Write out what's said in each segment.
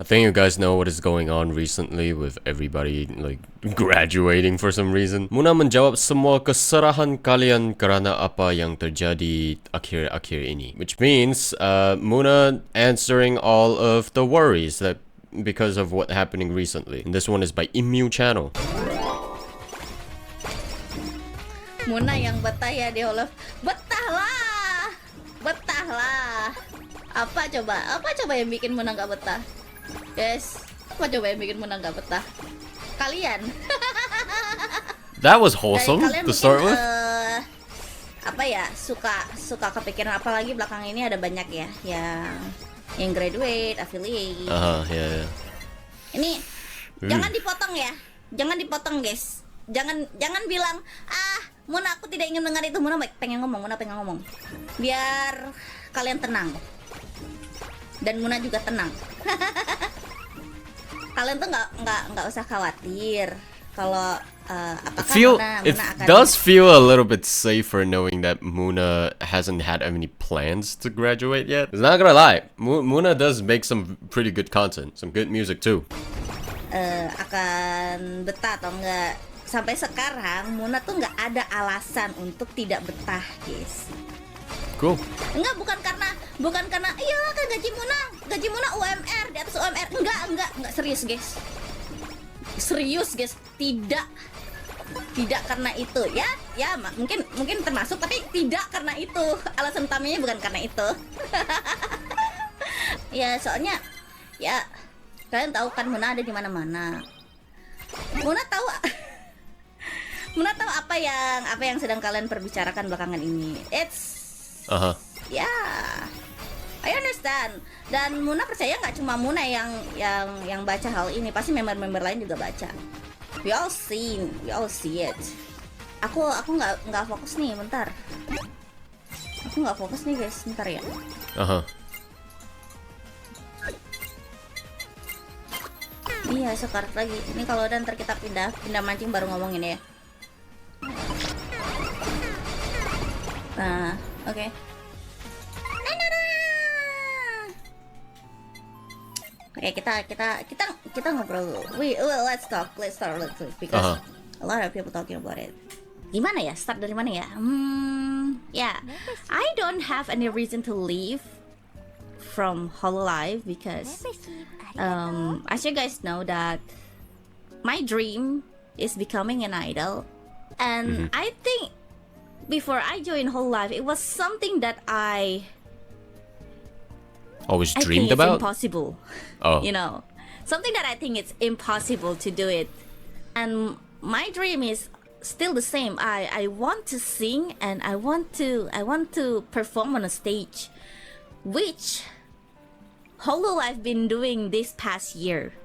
I think you guys know what is going on recently with everybody like graduating for some reason. Muna menjawab semua keserahan kalian kerana apa yang terjadi akhir-akhir ini. Which means Muna answering all of the worries that because of what happening recently. And this one is by Immu Channel. Muna yang betah ya di Hololive. Betahlah. Betahlah. Apa coba yang bikin Muna nggak betah? Guys, apa coba yang bikin Muna nggak betah? Kalian. That was wholesome Kalian to start mungkin, with. apa ya, suka kepikiran, apalagi belakang ini ada banyak ya yang graduate, affiliate. Yeah. Ini jangan dipotong ya. Jangan dipotong, guys. Jangan bilang, Muna aku tidak ingin dengar itu. Muna pengen ngomong. Biar kalian tenang. Dan Muna juga tenang. Kalian tuh nggak usah khawatir kalau apakah It Muna akan does feel a little bit safer knowing that Muna hasn't had any plans to graduate yet. I'm not gonna lie, Muna does make some pretty good content, some good music too. akan betah atau enggak. Sampai sekarang Muna tuh nggak ada alasan untuk tidak betah, guys. Cool. Enggak, bukan karena iya kan gaji Muna UMR, di atas UMR. Enggak, serius guys, tidak karena itu ya mungkin termasuk, tapi tidak karena itu. Alasan utamanya bukan karena itu. Ya soalnya ya kalian tahu kan Muna ada di mana-mana. Muna tahu apa yang sedang kalian perbicarakan belakangan ini. Yeah, I understand. Dan Muna percaya nggak cuma Muna yang baca hal ini, pasti member-member lain juga baca. We all see it. Aku nggak fokus nih, bentar. Aku nggak fokus nih guys, bentar ya. Iya, sekarang lagi. Ini kalau udah ntar kita pindah mancing baru ngomongin ya. Nah, oke. Oke, kita ngobrol. Let's talk real quick because a lot of people talking about it. Gimana ya? Start dari mana ya? I don't have any reason to leave from Hololive because as you guys know that my dream is becoming an idol, and I think before I joined Hololive it was something that I Always think dreamed it's about. impossible. You know, something that I think it's impossible to do it, and my dream is still the same. I want to sing and I want to perform on a stage, which Hololive been doing this past year.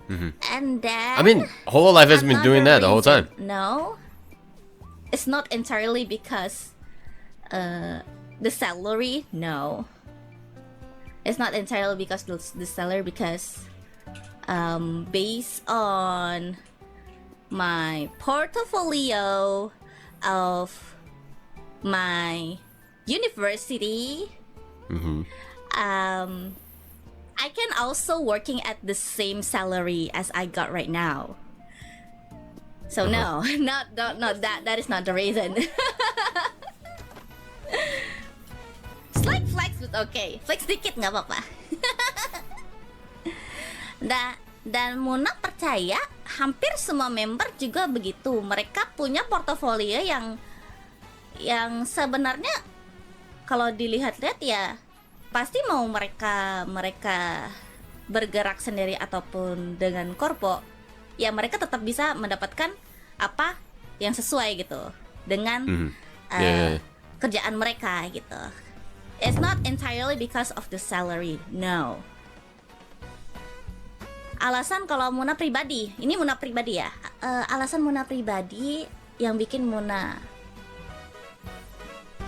And then I mean, Hololive has been doing that the whole time. No, it's not entirely because the salary. No, it's not entirely because the salary, because based on my portfolio of my university, I can also working at the same salary as I got right now. So no, not that is not the reason. Slight flex, but okay. Flex dikit nggak apa-apa. Dan Muna percaya hampir semua member juga begitu. Mereka punya portofolio yang sebenarnya kalau dilihat-lihat ya pasti mau mereka bergerak sendiri ataupun dengan korpo, ya mereka tetap bisa mendapatkan apa yang sesuai gitu dengan kerjaan mereka gitu. It's not entirely because of the salary, no. Alasan kalau Muna pribadi, ini Muna pribadi ya. Alasan Muna pribadi yang bikin Muna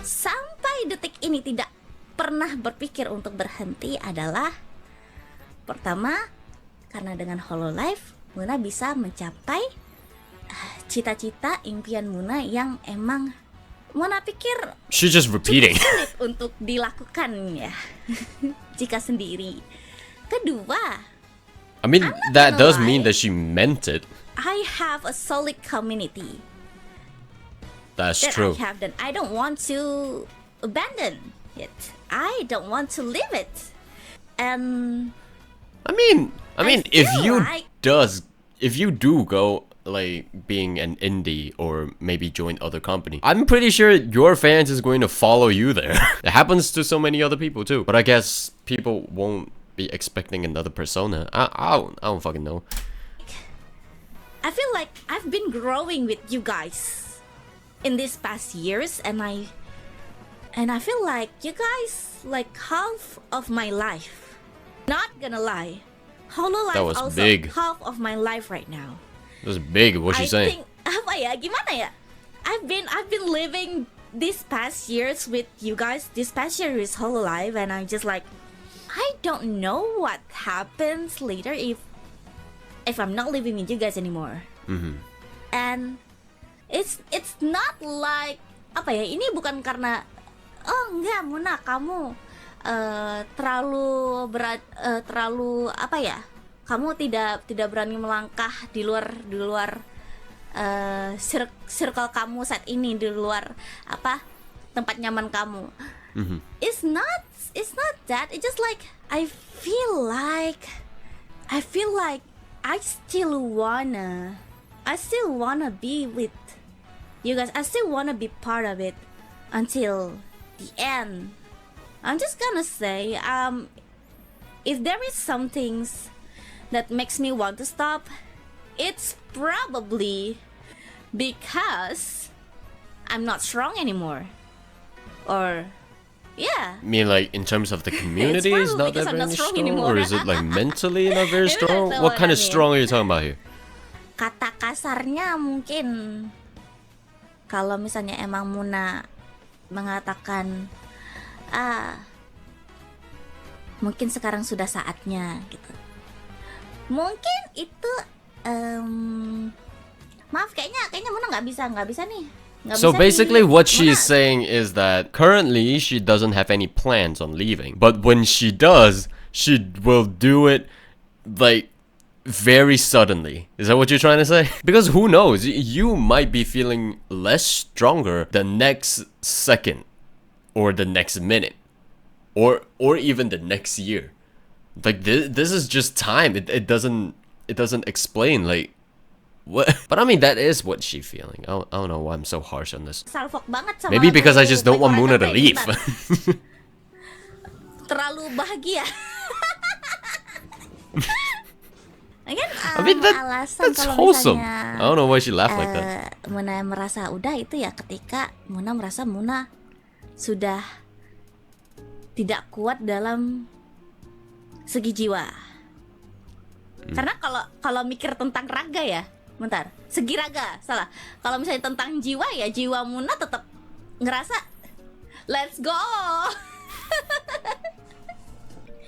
sampai detik ini tidak pernah berpikir untuk berhenti adalah, pertama, karena dengan Hololive Muna bisa mencapai cita-cita impian Muna yang emang Muna pikir She's just repeating. sulit untuk dilakukan ya jika sendiri. Kedua, I mean, I'm not that gonna does lie. mean that she meant it. I have a solid community That's that true. I have that I don't want to abandon it. I don't want to leave it. And I mean, if feel you like- if you do go like being an indie or maybe join other company, I'm pretty sure your fans is going to follow you there. It happens to so many other people too. But I guess people won't be expecting another persona. I don't fucking know. I feel like I've been growing with you guys in these past years, and I feel like you guys like half of my life. Not gonna lie, Hololive That was also big. half of my life right now. That's big. What I you saying? think apa ya, gimana ya? I've been living these past years with you guys. This past year is Hololive, and I'm just like, I don't know what happens later if I'm not living with you guys anymore. And it's not like apa ya? Ini bukan karena enggak Muna kamu terlalu berat, terlalu apa ya? Kamu tidak berani melangkah di luar circle kamu saat ini, di luar apa tempat nyaman kamu. It's not that. It's just like I feel like I still wanna be with you guys. I still wanna be part of it until the end. I'm just gonna say, if there is some things that makes me want to stop, it's probably because I'm not strong anymore. Or yeah. I mean, like in terms of the community, is probably not because that I'm very not strong strong, anymore. or is it like mentally not very Maybe strong? that's What what kind I of mean. strong are you talking about here? Kata kasarnya mungkin kalau misalnya emang Muna mengatakan mungkin sekarang sudah saatnya gitu, mungkin itu maaf kayaknya Muna nggak bisa nih. Nggak So bisa basically, nih. what she's Muna- saying is that currently she doesn't have any plans on leaving, but when she does, she will do it like very suddenly. Is that what you're trying to say? Because who knows? You might be feeling less stronger the next second, or the next minute, or even the next year. Like this is just time. It doesn't explain like what. But I mean, that is what she's feeling. I don't know why I'm so harsh on this. salfok banget sama Maybe because I lagu just don't want Michael Muna to Jackson, leave. bentar. Terlalu bahagia. Mungkin I mean, alasan that's kalau wholesome. misalnya I don't know why she laughed like that. Muna merasa udah itu ya ketika Muna merasa Muna sudah tidak kuat dalam segi jiwa. Karena kalau mikir tentang raga ya, bentar, segi raga salah. Kalau misalnya tentang jiwa ya, jiwa Muna tetap ngerasa let's go.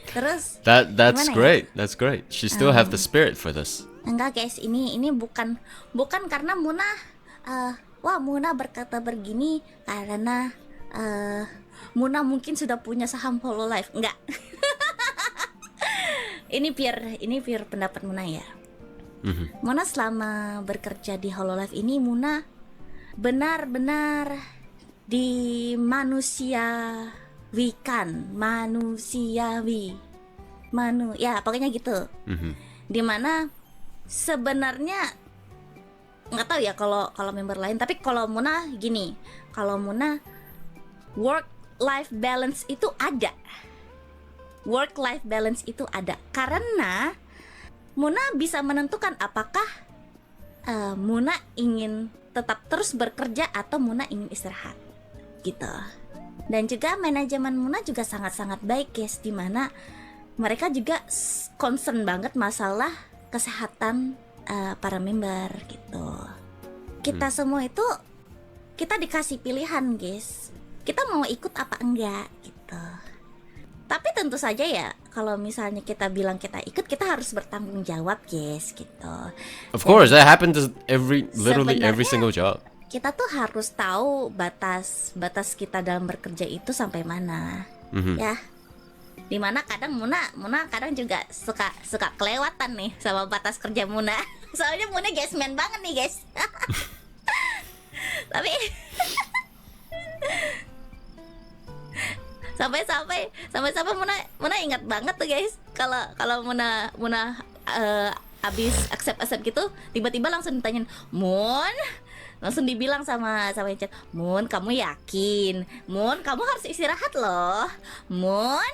Terus That's gimana ya? great. That's great. She still have the spirit for this. enggak guys, ini bukan karena Muna wah Muna berkata begini karena Muna mungkin sudah punya saham Hololive. Enggak. ini pure pendapat Muna ya. Muna selama bekerja di Hololive ini, Muna benar-benar ya pokoknya gitu. Dimana sebenarnya nggak tahu ya kalau member lain, tapi kalau Muna gini, kalau Muna work life balance itu ada karena Muna bisa menentukan apakah Muna ingin tetap terus bekerja atau Muna ingin istirahat gitu. Dan juga manajemen Muna juga sangat-sangat baik guys, dimana mereka juga concern banget masalah kesehatan para member gitu. Kita semua itu kita dikasih pilihan guys, kita mau ikut apa enggak gitu. Tapi tentu saja ya, kalau misalnya kita bilang kita ikut, kita harus bertanggung jawab guys gitu. Of course, that happened to literally every Sebenarnya- single job. Kita tuh harus tahu batas kita dalam bekerja itu sampai mana. Ya. Dimana kadang Muna kadang juga suka kelewatan nih sama batas kerja Muna. Soalnya Muna yes man banget nih guys. Tapi sampai Muna ingat banget tuh guys, kalau Muna abis accept gitu, tiba-tiba langsung ditanyain, Mun, langsung dibilang sama Enchan, Mun, kamu yakin? Mun, kamu harus istirahat loh. Mun,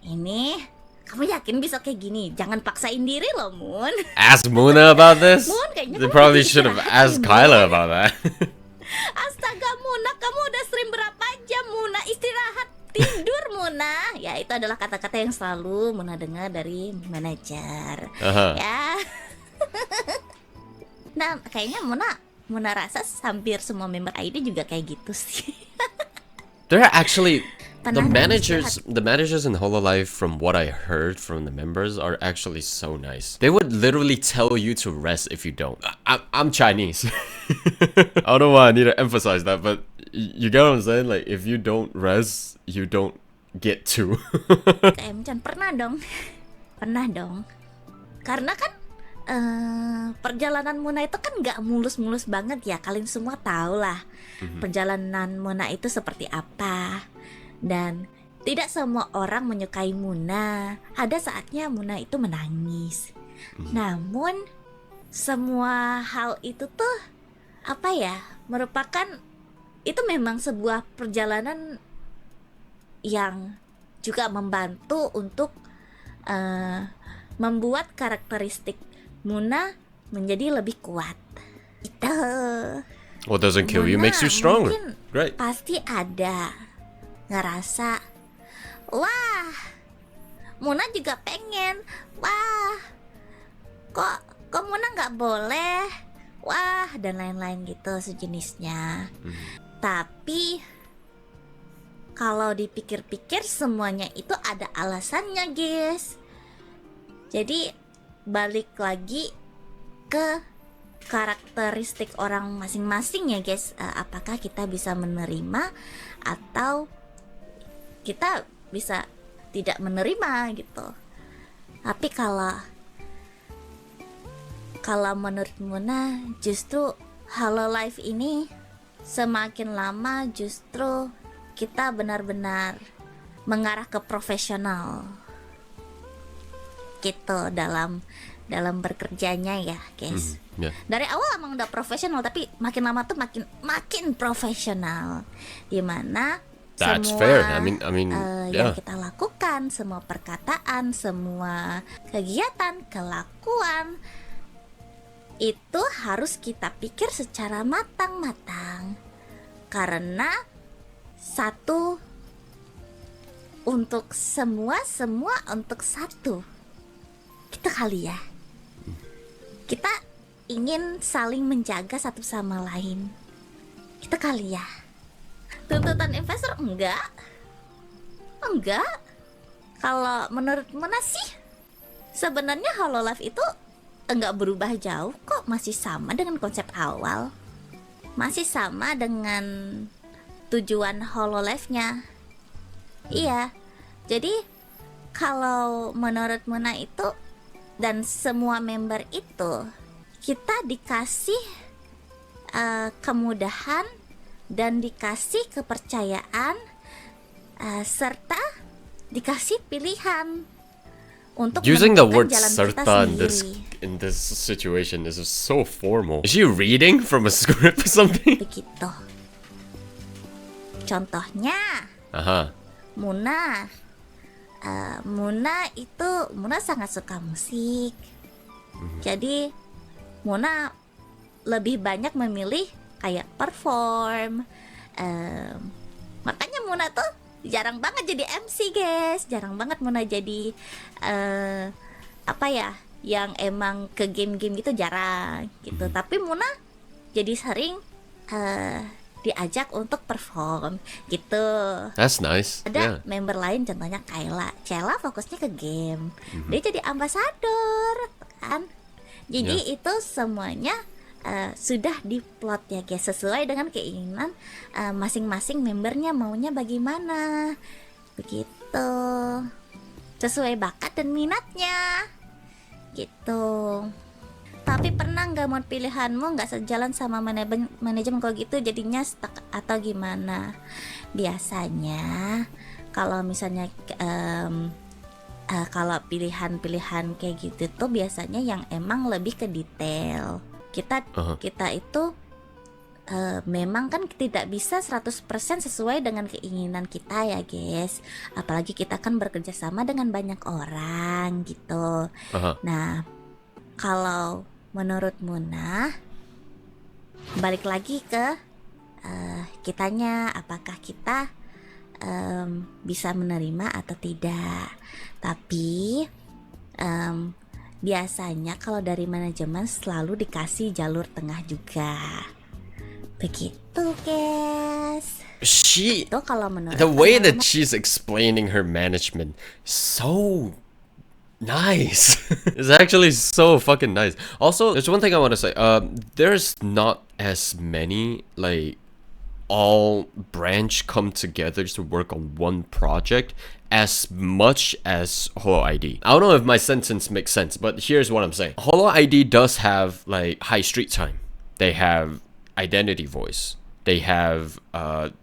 ini kamu yakin bisa kayak gini? Jangan paksain diri loh, Mun. Ask Muna about this? Mun, kayaknya They kamu probably harus should have istirahat asked nih, Kyla Mun. about that. Astaga Muna, kamu udah stream berapa jam Muna? Istirahat, tidur Muna. Ya itu adalah kata-kata yang selalu Muna dengar dari manajer. Ya. Nah kayaknya Muna rasa hampir semua member ID juga kayak gitu sih. They're actually the Pernah managers in Hololive, from what I heard from the members, are actually so nice. They would literally tell you to rest if you don't. I'm Chinese. I don't know why I need to emphasize that, but you get what I'm saying? Like, if you don't rest, you don't get to. ke Emchan pernah dong. Karena kan perjalanan Muna itu kan nggak mulus-mulus banget ya. Kalian semua tahu lah perjalanan Muna itu seperti apa. Dan tidak semua orang menyukai Muna. Ada saatnya Muna itu menangis. Namun semua hal itu tuh apa ya, merupakan itu memang sebuah perjalanan yang juga membantu untuk membuat karakteristik Muna menjadi lebih kuat. Itu. What doesn't kill you makes you stronger. Mungkin Right. pasti ada ngerasa, wah, Muna juga pengen, wah, kok Muna nggak boleh, wah, dan lain-lain gitu sejenisnya. Tapi kalau dipikir-pikir semuanya itu ada alasannya guys. Jadi balik lagi ke karakteristik orang masing-masing ya guys. Apakah kita bisa menerima atau kita bisa tidak menerima gitu. Tapi kalau menurut Muna, justru Hololive ini semakin lama justru kita benar-benar mengarah ke profesional gitu dalam bekerjanya ya guys. Yeah. Dari awal emang udah profesional, tapi makin lama tuh makin profesional. Dimana That's semua fair. I mean, yang yeah. kita lakukan, semua perkataan, semua kegiatan, kelakuan itu harus kita pikir secara matang-matang. Karena satu untuk semua untuk satu. Kita kali ya. Kita ingin saling menjaga satu sama lain. Kita kali ya. Tuntutan investor enggak. Kalau menurut Muna sih sebenarnya Hololive itu enggak berubah jauh kok, masih sama dengan konsep awal. Masih sama dengan tujuan Hololive-nya. Iya. Jadi kalau menurut Muna itu dan semua member itu, kita dikasih kemudahan dan dikasih kepercayaan serta dikasih pilihan untuk Using the menentukan word jalan kita serta sendiri. in this situation is so formal. Is she reading from a script or something? Begitu. Contohnya Muna sangat suka musik. Jadi Muna lebih banyak memilih kayak perform. Makanya Muna tuh jarang banget jadi MC guys. Jarang banget Muna jadi yang emang ke game-game gitu, jarang gitu. Tapi Muna jadi sering diajak untuk perform gitu. That's nice. Ada Yeah. member lain contohnya Cella fokusnya ke game. Dia jadi ambasador kan. Jadi itu semuanya sudah diplot ya guys, sesuai dengan keinginan masing-masing membernya maunya bagaimana. Begitu. sesuai bakat dan minatnya gitu. Tapi pernah nggak mau pilihanmu nggak sejalan sama manajemen kalau gitu jadinya stuck atau gimana? Biasanya kalau misalnya kalau pilihan-pilihan kayak gitu tuh biasanya yang emang lebih ke detail. Kita itu memang kan tidak bisa 100% sesuai dengan keinginan kita ya guys. Apalagi kita kan bekerja sama dengan banyak orang gitu. Nah, kalau menurut Muna, balik lagi ke kitanya, apakah kita bisa menerima atau tidak. Tapi biasanya kalau dari manajemen selalu dikasih jalur tengah juga. Begitu guys. Itu kalau menurut The way that she's explaining her management, so nice. It's actually so fucking nice. Also, there's one thing I want to say. There's not as many like all branch come together to work on one project as much as Holo ID. I don't know if my sentence makes sense, but here's what I'm saying. Holo ID does have like High Street Time. They have Identity Voice. They have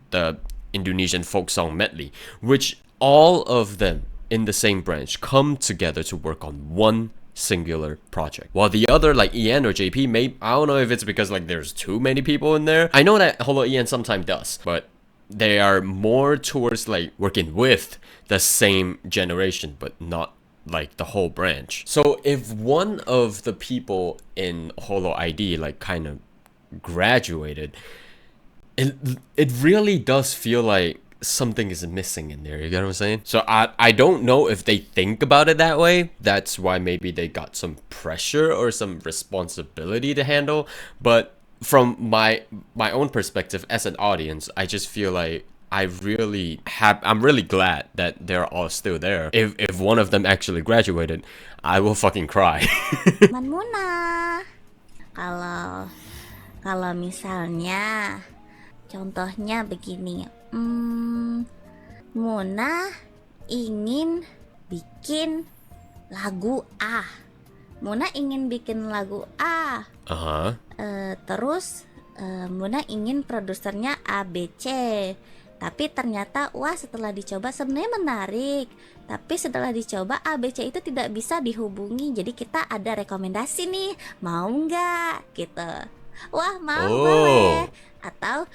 the Indonesian folk song medley, which all of them in the same branch come together to work on one singular project. While the other, like EN or JP, I don't know if it's because like there's too many people in there. I know that Holo EN sometimes does, but they are more towards like working with the same generation, but not like the whole branch. So if one of the people in Holo ID like kind of graduated, it really does feel like something is missing in there. You get what I'm saying? So I don't know if they think about it that way. That's why maybe they got some pressure or some responsibility to handle. But from my own perspective as an audience, I just feel like I'm really glad that they're all still there. If one of them actually graduated, I will fucking cry. Muna, kalau misalnya contohnya begini, Muna ingin bikin lagu A. Terus Muna ingin produsernya ABC. Tapi ternyata setelah dicoba sebenarnya menarik. Tapi setelah dicoba ABC itu tidak bisa dihubungi. Jadi kita ada rekomendasi nih, mau nggak gitu. Mau boleh. Atau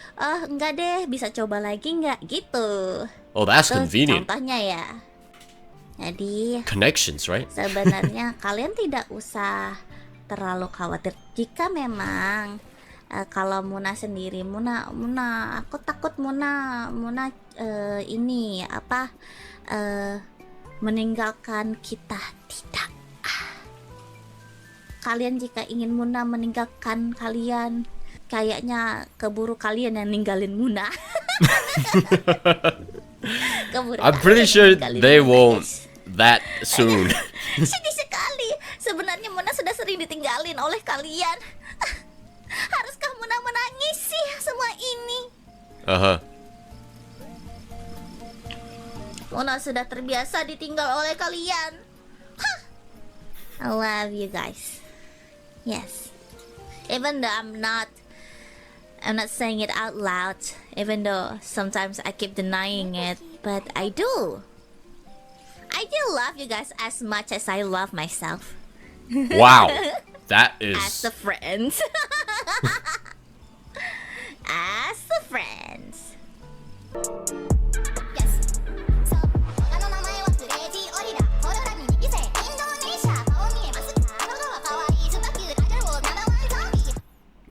enggak deh, bisa coba lagi nggak gitu. Oh, that's convenient. Contohnya ya. Jadi connections, right? Sebenarnya kalian tidak usah terlalu khawatir jika memang kalau Muna sendiri, Muna aku takut Muna ini meninggalkan kita. Tidak. Kalian jika ingin Muna meninggalkan kalian, kayaknya keburu kalian yang ninggalin Muna. I'm pretty sure they won't that soon. Sedih sekali. Sebenarnya Muna sudah sering ditinggalin oleh kalian. Haruskah Muna menangisi semua ini? Muna sudah terbiasa ditinggal oleh kalian. I love you guys. Yes. Even though I'm not saying it out loud, even though sometimes I keep denying it, but I do love you guys as much as I love myself. Wow, that is as a friend. As a friend.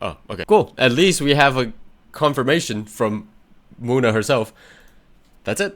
Oh, okay. Cool. At least we have a confirmation from Muna herself. That's it.